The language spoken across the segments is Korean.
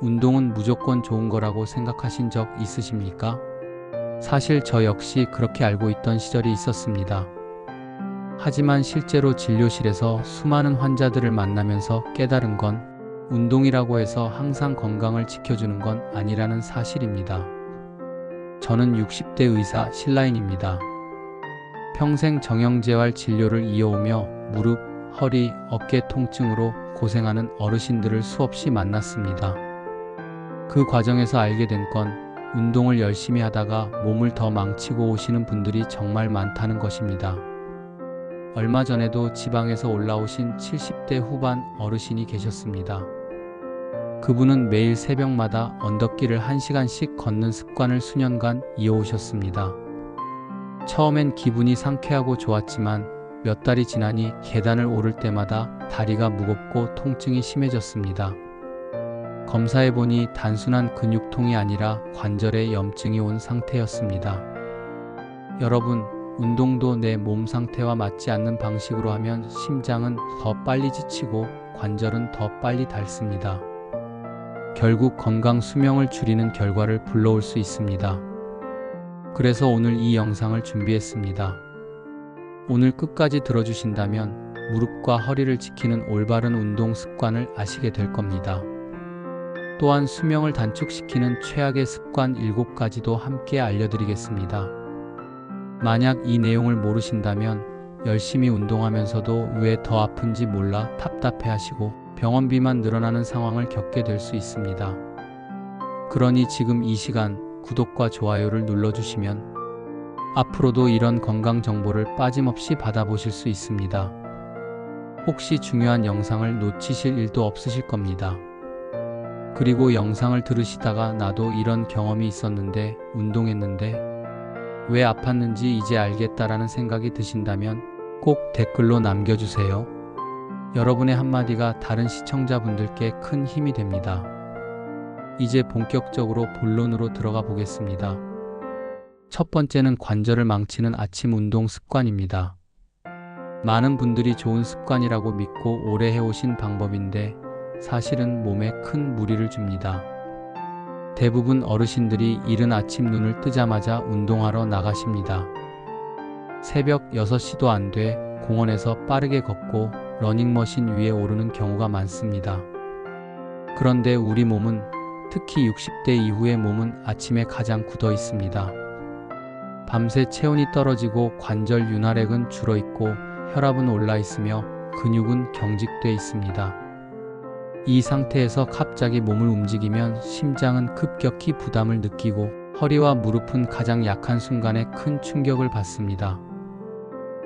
운동은 무조건 좋은 거라고 생각하신 적 있으십니까? 사실 저 역시 그렇게 알고 있던 시절이 있었습니다. 하지만 실제로 진료실에서 수많은 환자들을 만나면서 깨달은 건 운동이라고 해서 항상 건강을 지켜주는 건 아니라는 사실입니다. 저는 60대 의사 신라인입니다. 평생 정형재활 진료를 이어오며 무릎, 허리, 어깨 통증으로 고생하는 어르신들을 수없이 만났습니다. 그 과정에서 알게 된 건 운동을 열심히 하다가 몸을 더 망치고 오시는 분들이 정말 많다는 것입니다. 얼마 전에도 지방에서 올라오신 70대 후반 어르신이 계셨습니다. 그분은 매일 새벽마다 언덕길을 1시간씩 걷는 습관을 수년간 이어오셨습니다. 처음엔 기분이 상쾌하고 좋았지만 몇 달이 지나니 계단을 오를 때마다 다리가 무겁고 통증이 심해졌습니다. 검사해보니 단순한 근육통이 아니라 관절에 염증이 온 상태였습니다. 여러분, 운동도 내 몸 상태와 맞지 않는 방식으로 하면 심장은 더 빨리 지치고 관절은 더 빨리 닳습니다. 결국 건강 수명을 줄이는 결과를 불러올 수 있습니다. 그래서 오늘 이 영상을 준비했습니다. 오늘 끝까지 들어주신다면 무릎과 허리를 지키는 올바른 운동 습관을 아시게 될 겁니다. 또한 수명을 단축시키는 최악의 습관 7가지도 함께 알려드리겠습니다. 만약 이 내용을 모르신다면 열심히 운동하면서도 왜 더 아픈지 몰라 답답해하시고 병원비만 늘어나는 상황을 겪게 될 수 있습니다. 그러니 지금 이 시간 구독과 좋아요를 눌러주시면 앞으로도 이런 건강 정보를 빠짐없이 받아보실 수 있습니다. 혹시 중요한 영상을 놓치실 일도 없으실 겁니다. 그리고 영상을 들으시다가 나도 이런 경험이 있었는데 운동했는데 왜 아팠는지 이제 알겠다라는 생각이 드신다면 꼭 댓글로 남겨주세요. 여러분의 한마디가 다른 시청자분들께 큰 힘이 됩니다. 이제 본격적으로 본론으로 들어가 보겠습니다. 첫 번째는 관절을 망치는 아침 운동 습관입니다. 많은 분들이 좋은 습관이라고 믿고 오래 해오신 방법인데 사실은 몸에 큰 무리를 줍니다. 대부분 어르신들이 이른 아침 눈을 뜨자마자 운동하러 나가십니다. 새벽 6시도 안 돼 공원에서 빠르게 걷고 러닝머신 위에 오르는 경우가 많습니다. 그런데 우리 몸은, 특히 60대 이후의 몸은 아침에 가장 굳어 있습니다. 밤새 체온이 떨어지고 관절 윤활액은 줄어 있고 혈압은 올라 있으며 근육은 경직돼 있습니다. 이 상태에서 갑자기 몸을 움직이면 심장은 급격히 부담을 느끼고 허리와 무릎은 가장 약한 순간에 큰 충격을 받습니다.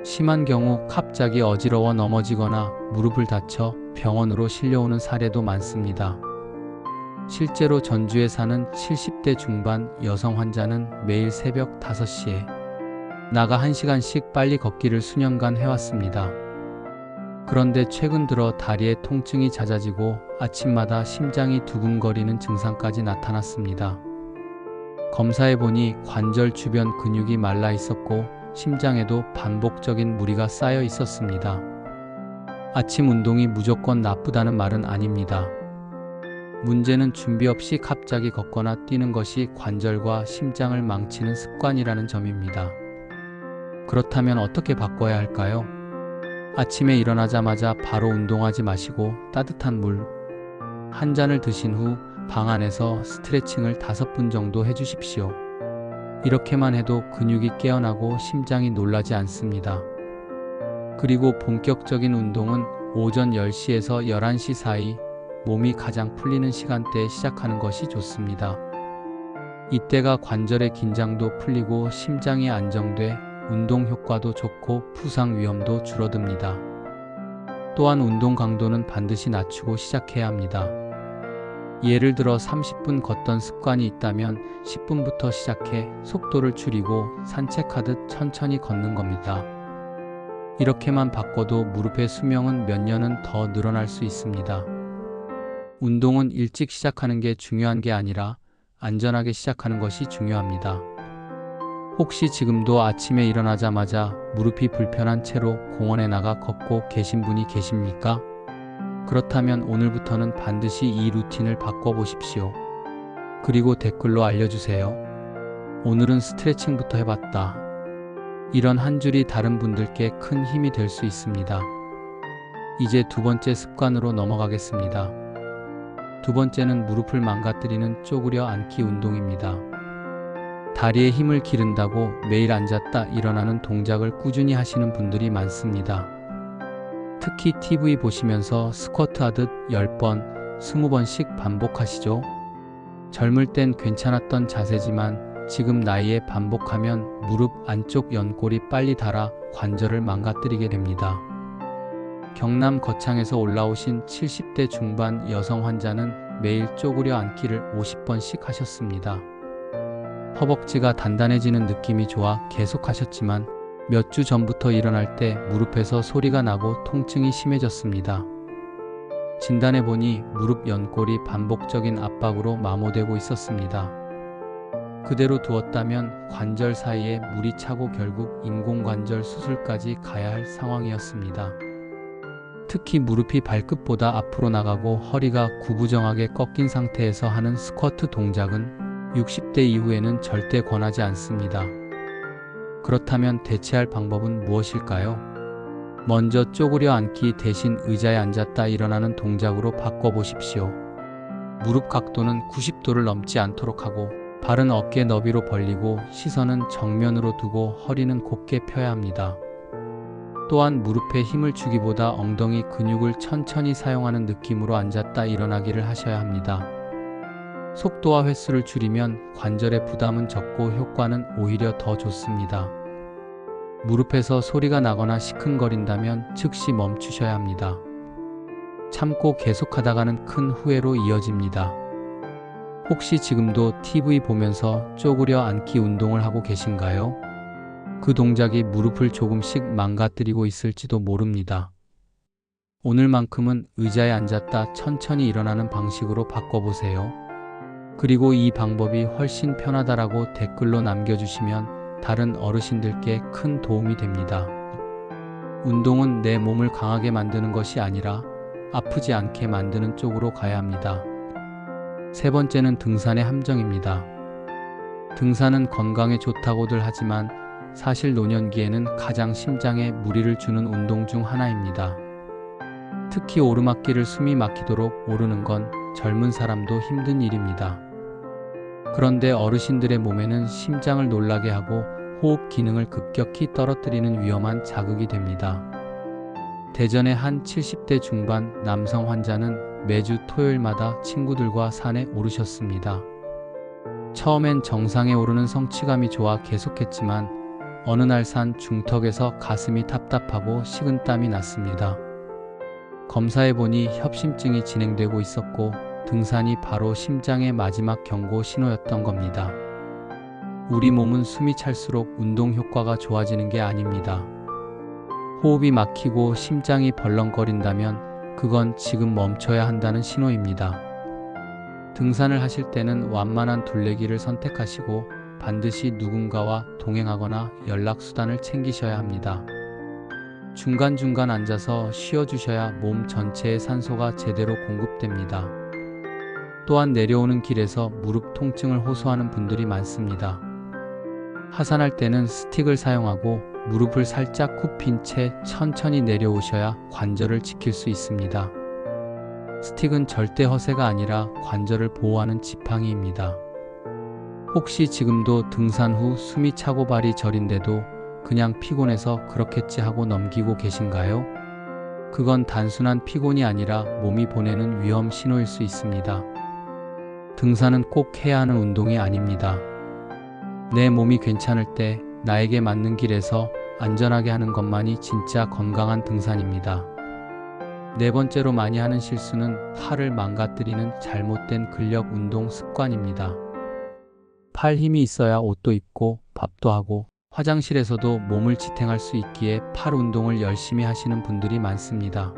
심한 경우 갑자기 어지러워 넘어지거나 무릎을 다쳐 병원으로 실려오는 사례도 많습니다. 실제로 전주에 사는 70대 중반 여성 환자는 매일 새벽 5시에 나가 1시간씩 빨리 걷기를 수년간 해왔습니다. 그런데 최근 들어 다리에 통증이 잦아지고 아침마다 심장이 두근거리는 증상까지 나타났습니다. 검사해보니 관절 주변 근육이 말라 있었고 심장에도 반복적인 무리가 쌓여 있었습니다. 아침 운동이 무조건 나쁘다는 말은 아닙니다. 문제는 준비 없이 갑자기 걷거나 뛰는 것이 관절과 심장을 망치는 습관이라는 점입니다. 그렇다면 어떻게 바꿔야 할까요? 아침에 일어나자마자 바로 운동하지 마시고 따뜻한 물 1잔을 드신 후 방 안에서 스트레칭을 5분 정도 해주십시오. 이렇게만 해도 근육이 깨어나고 심장이 놀라지 않습니다. 그리고 본격적인 운동은 오전 10시에서 11시 사이 몸이 가장 풀리는 시간대에 시작하는 것이 좋습니다. 이때가 관절의 긴장도 풀리고 심장이 안정돼 운동 효과도 좋고 부상 위험도 줄어듭니다. 또한 운동 강도는 반드시 낮추고 시작해야 합니다. 예를 들어 30분 걷던 습관이 있다면 10분부터 시작해 속도를 줄이고 산책하듯 천천히 걷는 겁니다. 이렇게만 바꿔도 무릎의 수명은 몇 년은 더 늘어날 수 있습니다. 운동은 일찍 시작하는 게 중요한 게 아니라 안전하게 시작하는 것이 중요합니다. 혹시 지금도 아침에 일어나자마자 무릎이 불편한 채로 공원에 나가 걷고 계신 분이 계십니까? 그렇다면 오늘부터는 반드시 이 루틴을 바꿔보십시오. 그리고 댓글로 알려주세요. 오늘은 스트레칭부터 해봤다. 이런 한 줄이 다른 분들께 큰 힘이 될 수 있습니다. 이제 두 번째 습관으로 넘어가겠습니다. 두 번째는 무릎을 망가뜨리는 쪼그려 앉기 운동입니다. 다리에 힘을 기른다고 매일 앉았다 일어나는 동작을 꾸준히 하시는 분들이 많습니다. 특히 TV 보시면서 스쿼트 하듯 10번, 20번씩 반복하시죠? 젊을 땐 괜찮았던 자세지만 지금 나이에 반복하면 무릎 안쪽 연골이 빨리 닳아 관절을 망가뜨리게 됩니다. 경남 거창에서 올라오신 70대 중반 여성 환자는 매일 쪼그려 앉기를 50번씩 하셨습니다. 허벅지가 단단해지는 느낌이 좋아 계속하셨지만 몇 주 전부터 일어날 때 무릎에서 소리가 나고 통증이 심해졌습니다. 진단해보니 무릎 연골이 반복적인 압박으로 마모되고 있었습니다. 그대로 두었다면 관절 사이에 물이 차고 결국 인공관절 수술까지 가야 할 상황이었습니다. 특히 무릎이 발끝보다 앞으로 나가고 허리가 구부정하게 꺾인 상태에서 하는 스쿼트 동작은 60대 이후에는 절대 권하지 않습니다. 그렇다면 대체할 방법은 무엇일까요? 먼저 쪼그려 앉기 대신 의자에 앉았다 일어나는 동작으로 바꿔보십시오. 무릎 각도는 90도를 넘지 않도록 하고 발은 어깨 너비로 벌리고 시선은 정면으로 두고 허리는 곧게 펴야 합니다. 또한 무릎에 힘을 주기보다 엉덩이 근육을 천천히 사용하는 느낌으로 앉았다 일어나기를 하셔야 합니다. 속도와 횟수를 줄이면 관절의 부담은 적고 효과는 오히려 더 좋습니다. 무릎에서 소리가 나거나 시큰거린다면 즉시 멈추셔야 합니다. 참고 계속하다가는 큰 후회로 이어집니다. 혹시 지금도 TV 보면서 쪼그려 앉기 운동을 하고 계신가요? 그 동작이 무릎을 조금씩 망가뜨리고 있을지도 모릅니다. 오늘만큼은 의자에 앉았다 천천히 일어나는 방식으로 바꿔보세요. 그리고 이 방법이 훨씬 편하다라고 댓글로 남겨주시면 다른 어르신들께 큰 도움이 됩니다. 운동은 내 몸을 강하게 만드는 것이 아니라 아프지 않게 만드는 쪽으로 가야 합니다. 세 번째는 등산의 함정입니다. 등산은 건강에 좋다고들 하지만 사실 노년기에는 가장 심장에 무리를 주는 운동 중 하나입니다. 특히 오르막길을 숨이 막히도록 오르는 건 젊은 사람도 힘든 일입니다. 그런데 어르신들의 몸에는 심장을 놀라게 하고 호흡 기능을 급격히 떨어뜨리는 위험한 자극이 됩니다. 대전의 한 70대 중반 남성 환자는 매주 토요일마다 친구들과 산에 오르셨습니다. 처음엔 정상에 오르는 성취감이 좋아 계속했지만 어느 날 산 중턱에서 가슴이 답답하고 식은땀이 났습니다. 검사해보니 협심증이 진행되고 있었고 등산이 바로 심장의 마지막 경고 신호였던 겁니다. 우리 몸은 숨이 찰수록 운동 효과가 좋아지는 게 아닙니다. 호흡이 막히고 심장이 벌렁거린다면 그건 지금 멈춰야 한다는 신호입니다. 등산을 하실 때는 완만한 둘레길을 선택하시고 반드시 누군가와 동행하거나 연락수단을 챙기셔야 합니다. 중간중간 앉아서 쉬어주셔야 몸 전체에 산소가 제대로 공급됩니다. 또한 내려오는 길에서 무릎 통증을 호소하는 분들이 많습니다. 하산할 때는 스틱을 사용하고 무릎을 살짝 굽힌 채 천천히 내려오셔야 관절을 지킬 수 있습니다. 스틱은 절대 허세가 아니라 관절을 보호하는 지팡이입니다. 혹시 지금도 등산 후 숨이 차고 발이 저린데도 그냥 피곤해서 그렇겠지 하고 넘기고 계신가요? 그건 단순한 피곤이 아니라 몸이 보내는 위험 신호일 수 있습니다. 등산은 꼭 해야 하는 운동이 아닙니다. 내 몸이 괜찮을 때 나에게 맞는 길에서 안전하게 하는 것만이 진짜 건강한 등산입니다. 네 번째로 많이 하는 실수는 팔을 망가뜨리는 잘못된 근력 운동 습관입니다. 팔 힘이 있어야 옷도 입고 밥도 하고 화장실에서도 몸을 지탱할 수 있기에 팔 운동을 열심히 하시는 분들이 많습니다.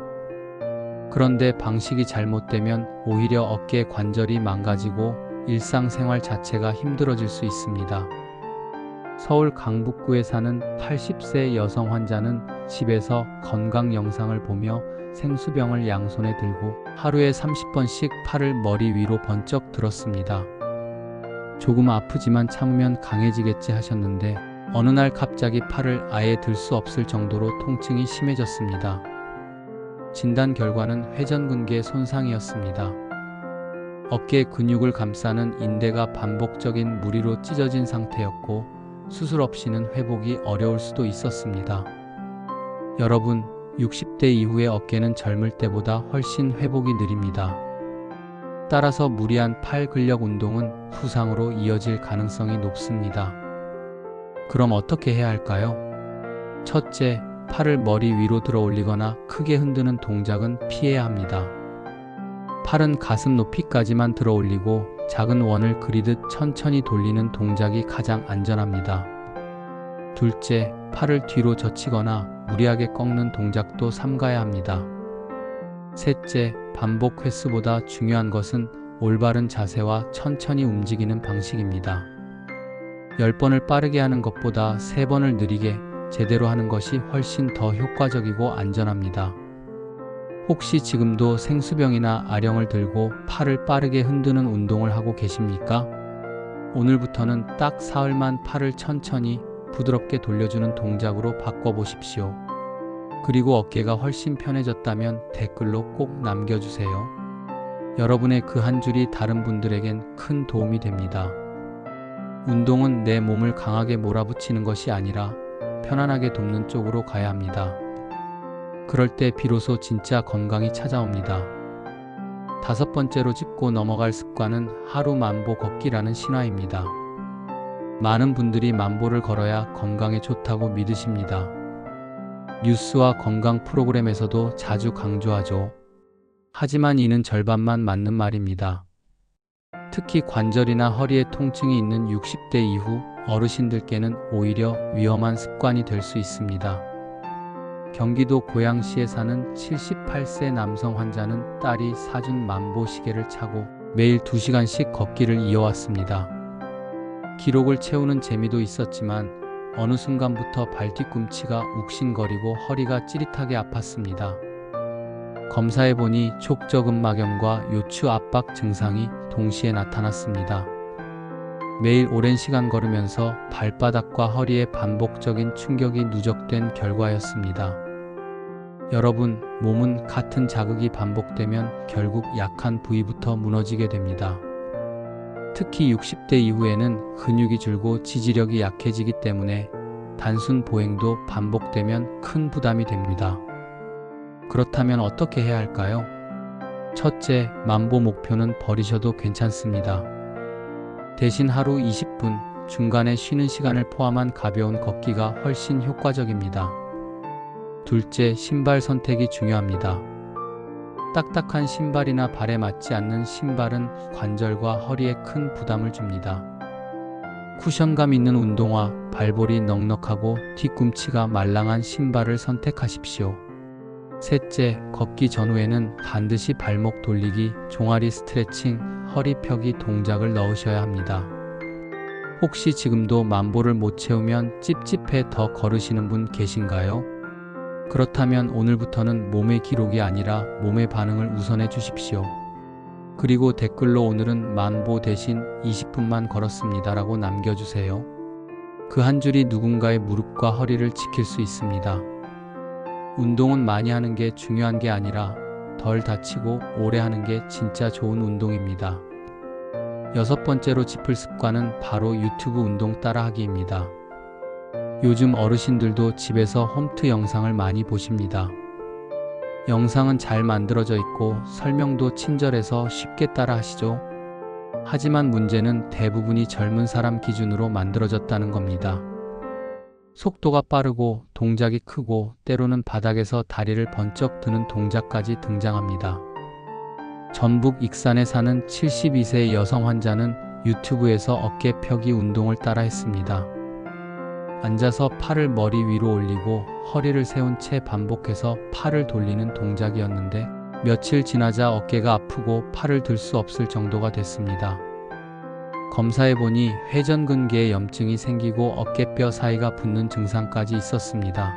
그런데 방식이 잘못되면 오히려 어깨 관절이 망가지고 일상생활 자체가 힘들어질 수 있습니다. 서울 강북구에 사는 80세 여성 환자는 집에서 건강 영상을 보며 생수병을 양손에 들고 하루에 30번씩 팔을 머리 위로 번쩍 들었습니다. 조금 아프지만 참으면 강해지겠지 하셨는데 어느 날 갑자기 팔을 아예 들 수 없을 정도로 통증이 심해졌습니다. 진단 결과는 회전근개 손상이었습니다. 어깨 근육을 감싸는 인대가 반복적인 무리로 찢어진 상태였고 수술 없이는 회복이 어려울 수도 있었습니다. 여러분, 60대 이후의 어깨는 젊을 때보다 훨씬 회복이 느립니다. 따라서 무리한 팔 근력 운동은 부상으로 이어질 가능성이 높습니다. 그럼 어떻게 해야 할까요? 첫째, 팔을 머리 위로 들어 올리거나 크게 흔드는 동작은 피해야 합니다. 팔은 가슴 높이까지만 들어 올리고 작은 원을 그리듯 천천히 돌리는 동작이 가장 안전합니다. 둘째, 팔을 뒤로 젖히거나 무리하게 꺾는 동작도 삼가야 합니다. 셋째, 반복 횟수보다 중요한 것은 올바른 자세와 천천히 움직이는 방식입니다. 10번을 빠르게 하는 것보다 3번을 느리게 제대로 하는 것이 훨씬 더 효과적이고 안전합니다. 혹시 지금도 생수병이나 아령을 들고 팔을 빠르게 흔드는 운동을 하고 계십니까? 오늘부터는 딱 사흘만 팔을 천천히 부드럽게 돌려주는 동작으로 바꿔보십시오. 그리고 어깨가 훨씬 편해졌다면 댓글로 꼭 남겨주세요. 여러분의 그 한 줄이 다른 분들에겐 큰 도움이 됩니다. 운동은 내 몸을 강하게 몰아붙이는 것이 아니라 편안하게 돕는 쪽으로 가야 합니다. 그럴 때 비로소 진짜 건강이 찾아옵니다. 5번째로 짚고 넘어갈 습관은 하루 만보 걷기라는 신화입니다. 많은 분들이 만보를 걸어야 건강에 좋다고 믿으십니다. 뉴스와 건강 프로그램에서도 자주 강조하죠. 하지만 이는 절반만 맞는 말입니다. 특히 관절이나 허리에 통증이 있는 60대 이후 어르신들께는 오히려 위험한 습관이 될 수 있습니다. 경기도 고양시에 사는 78세 남성 환자는 딸이 사준 만보 시계를 차고 매일 2시간씩 걷기를 이어왔습니다. 기록을 채우는 재미도 있었지만 어느 순간부터 발 뒤꿈치가 욱신거리고 허리가 찌릿하게 아팠습니다. 검사해보니 족저근막염과 요추 압박 증상이 동시에 나타났습니다. 매일 오랜 시간 걸으면서 발바닥과 허리에 반복적인 충격이 누적된 결과였습니다. 여러분, 몸은 같은 자극이 반복되면 결국 약한 부위부터 무너지게 됩니다. 특히 60대 이후에는 근육이 줄고 지지력이 약해지기 때문에 단순 보행도 반복되면 큰 부담이 됩니다. 그렇다면 어떻게 해야 할까요? 첫째, 만보 목표는 버리셔도 괜찮습니다. 대신 하루 20분, 중간에 쉬는 시간을 포함한 가벼운 걷기가 훨씬 효과적입니다. 둘째, 신발 선택이 중요합니다. 딱딱한 신발이나 발에 맞지 않는 신발은 관절과 허리에 큰 부담을 줍니다. 쿠션감 있는 운동화, 발볼이 넉넉하고 뒤꿈치가 말랑한 신발을 선택하십시오. 셋째, 걷기 전후에는 반드시 발목 돌리기, 종아리 스트레칭, 허리 펴기 동작을 넣으셔야 합니다. 혹시 지금도 만보를 못 채우면 찝찝해 더 걸으시는 분 계신가요? 그렇다면 오늘부터는 몸의 기록이 아니라 몸의 반응을 우선해 주십시오. 그리고 댓글로 오늘은 만보 대신 20분만 걸었습니다라고 남겨주세요. 그 한 줄이 누군가의 무릎과 허리를 지킬 수 있습니다. 운동은 많이 하는 게 중요한 게 아니라 덜 다치고 오래 하는 게 진짜 좋은 운동입니다. 6번째로 짚을 습관은 바로 유튜브 운동 따라하기입니다. 요즘 어르신들도 집에서 홈트 영상을 많이 보십니다. 영상은 잘 만들어져 있고 설명도 친절해서 쉽게 따라하시죠. 하지만 문제는 대부분이 젊은 사람 기준으로 만들어졌다는 겁니다. 속도가 빠르고 동작이 크고 때로는 바닥에서 다리를 번쩍 드는 동작까지 등장합니다. 전북 익산에 사는 72세 여성 환자는 유튜브에서 어깨 펴기 운동을 따라 했습니다. 앉아서 팔을 머리 위로 올리고 허리를 세운 채 반복해서 팔을 돌리는 동작이었는데 며칠 지나자 어깨가 아프고 팔을 들 수 없을 정도가 됐습니다. 검사해보니 회전근개에 염증이 생기고 어깨뼈 사이가 붓는 증상까지 있었습니다.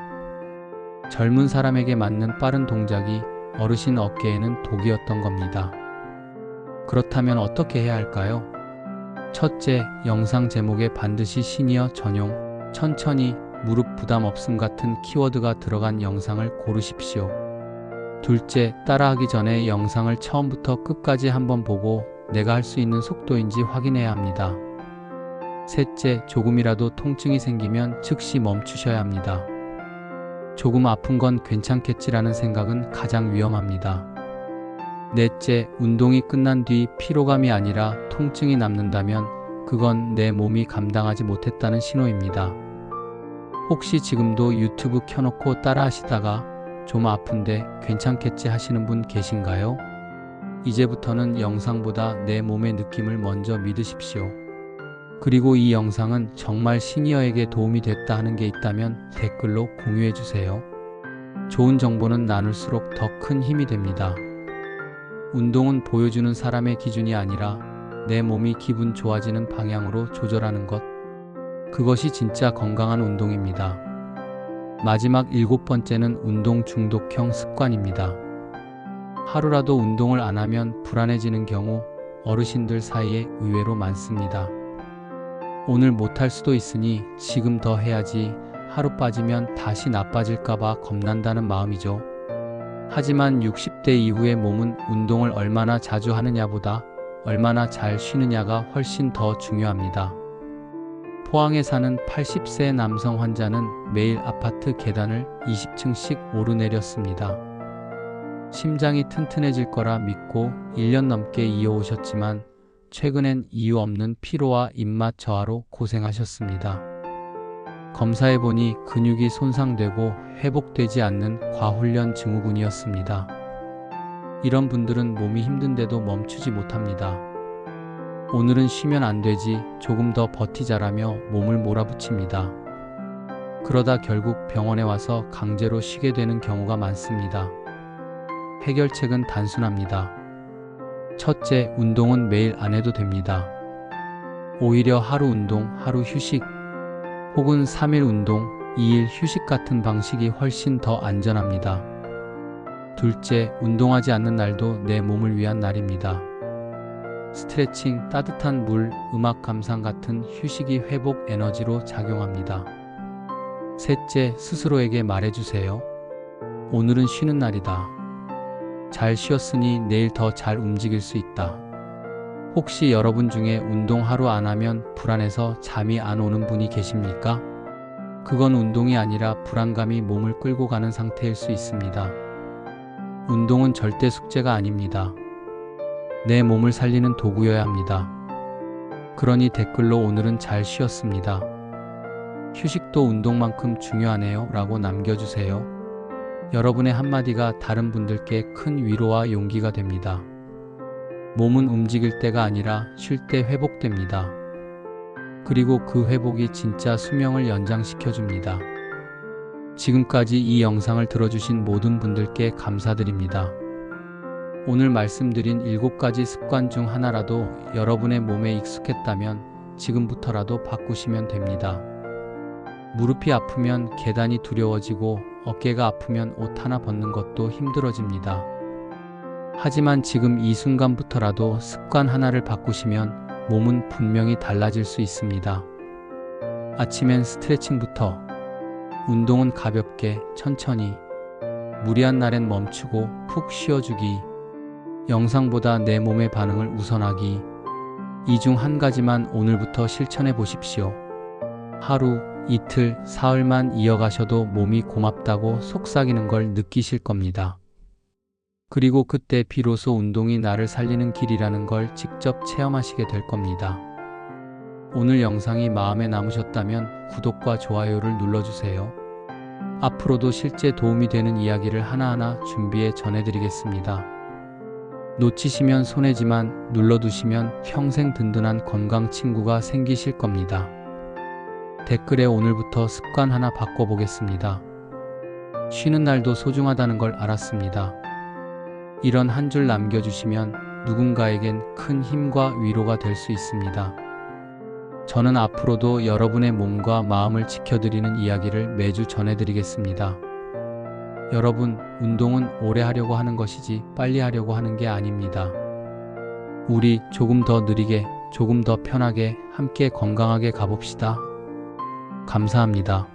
젊은 사람에게 맞는 빠른 동작이 어르신 어깨에는 독이었던 겁니다. 그렇다면 어떻게 해야 할까요? 첫째, 영상 제목에 반드시 시니어 전용, 천천히, 무릎 부담 없음 같은 키워드가 들어간 영상을 고르십시오. 둘째, 따라하기 전에 영상을 처음부터 끝까지 한번 보고 내가 할 수 있는 속도인지 확인해야 합니다. 셋째, 조금이라도 통증이 생기면 즉시 멈추셔야 합니다. 조금 아픈 건 괜찮겠지라는 생각은 가장 위험합니다. 넷째, 운동이 끝난 뒤 피로감이 아니라 통증이 남는다면 그건 내 몸이 감당하지 못했다는 신호입니다. 혹시 지금도 유튜브 켜놓고 따라 하시다가 좀 아픈데 괜찮겠지 하시는 분 계신가요? 이제부터는 영상보다 내 몸의 느낌을 먼저 믿으십시오. 그리고 이 영상은 정말 시니어에게 도움이 됐다 하는 게 있다면 댓글로 공유해주세요. 좋은 정보는 나눌수록 더 큰 힘이 됩니다. 운동은 보여주는 사람의 기준이 아니라 내 몸이 기분 좋아지는 방향으로 조절하는 것. 그것이 진짜 건강한 운동입니다. 마지막 7번째는 운동 중독형 습관입니다. 하루라도 운동을 안 하면 불안해지는 경우 어르신들 사이에 의외로 많습니다. 오늘 못할 수도 있으니 지금 더 해야지, 하루 빠지면 다시 나빠질까봐 겁난다는 마음이죠. 하지만 60대 이후의 몸은 운동을 얼마나 자주 하느냐보다 얼마나 잘 쉬느냐가 훨씬 더 중요합니다. 포항에 사는 80세 남성 환자는 매일 아파트 계단을 20층씩 오르내렸습니다. 심장이 튼튼해질 거라 믿고 1년 넘게 이어오셨지만 최근엔 이유 없는 피로와 입맛 저하로 고생하셨습니다. 검사해보니 근육이 손상되고 회복되지 않는 과훈련 증후군이었습니다. 이런 분들은 몸이 힘든데도 멈추지 못합니다. 오늘은 쉬면 안 되지, 조금 더 버티자라며 몸을 몰아붙입니다. 그러다 결국 병원에 와서 강제로 쉬게 되는 경우가 많습니다. 해결책은 단순합니다. 첫째, 운동은 매일 안 해도 됩니다. 오히려 하루 운동, 하루 휴식, 혹은 3일 운동, 2일 휴식 같은 방식이 훨씬 더 안전합니다. 둘째, 운동하지 않는 날도 내 몸을 위한 날입니다. 스트레칭, 따뜻한 물, 음악 감상 같은 휴식이 회복 에너지로 작용합니다. 셋째, 스스로에게 말해주세요. 오늘은 쉬는 날이다. 잘 쉬었으니 내일 더 잘 움직일 수 있다. 혹시 여러분 중에 운동 하루 안 하면 불안해서 잠이 안 오는 분이 계십니까? 그건 운동이 아니라 불안감이 몸을 끌고 가는 상태일 수 있습니다. 운동은 절대 숙제가 아닙니다. 내 몸을 살리는 도구여야 합니다. 그러니 댓글로 오늘은 잘 쉬었습니다. 휴식도 운동만큼 중요하네요 라고 남겨주세요. 여러분의 한마디가 다른 분들께 큰 위로와 용기가 됩니다. 몸은 움직일 때가 아니라 쉴 때 회복됩니다. 그리고 그 회복이 진짜 수명을 연장시켜줍니다. 지금까지 이 영상을 들어주신 모든 분들께 감사드립니다. 오늘 말씀드린 7가지 습관 중 하나라도 여러분의 몸에 익숙했다면 지금부터라도 바꾸시면 됩니다. 무릎이 아프면 계단이 두려워지고 어깨가 아프면 옷 하나 벗는 것도 힘들어집니다. 하지만 지금 이 순간부터라도 습관 하나를 바꾸시면 몸은 분명히 달라질 수 있습니다. 아침엔 스트레칭부터, 운동은 가볍게, 천천히, 무리한 날엔 멈추고 푹 쉬어주기, 영상보다 내 몸의 반응을 우선하기, 이 중 한 가지만 오늘부터 실천해 보십시오. 하루, 이틀, 사흘만 이어가셔도 몸이 고맙다고 속삭이는 걸 느끼실 겁니다. 그리고 그때 비로소 운동이 나를 살리는 길이라는 걸 직접 체험하시게 될 겁니다. 오늘 영상이 마음에 남으셨다면 구독과 좋아요를 눌러주세요. 앞으로도 실제 도움이 되는 이야기를 하나하나 준비해 전해드리겠습니다. 놓치시면 손해지만 눌러두시면 평생 든든한 건강 친구가 생기실 겁니다. 댓글에 오늘부터 습관 하나 바꿔보겠습니다. 쉬는 날도 소중하다는 걸 알았습니다. 이런 한 줄 남겨주시면 누군가에겐 큰 힘과 위로가 될 수 있습니다. 저는 앞으로도 여러분의 몸과 마음을 지켜드리는 이야기를 매주 전해드리겠습니다. 여러분, 운동은 오래 하려고 하는 것이지 빨리 하려고 하는 게 아닙니다. 우리 조금 더 느리게, 조금 더 편하게 함께 건강하게 가봅시다. 감사합니다.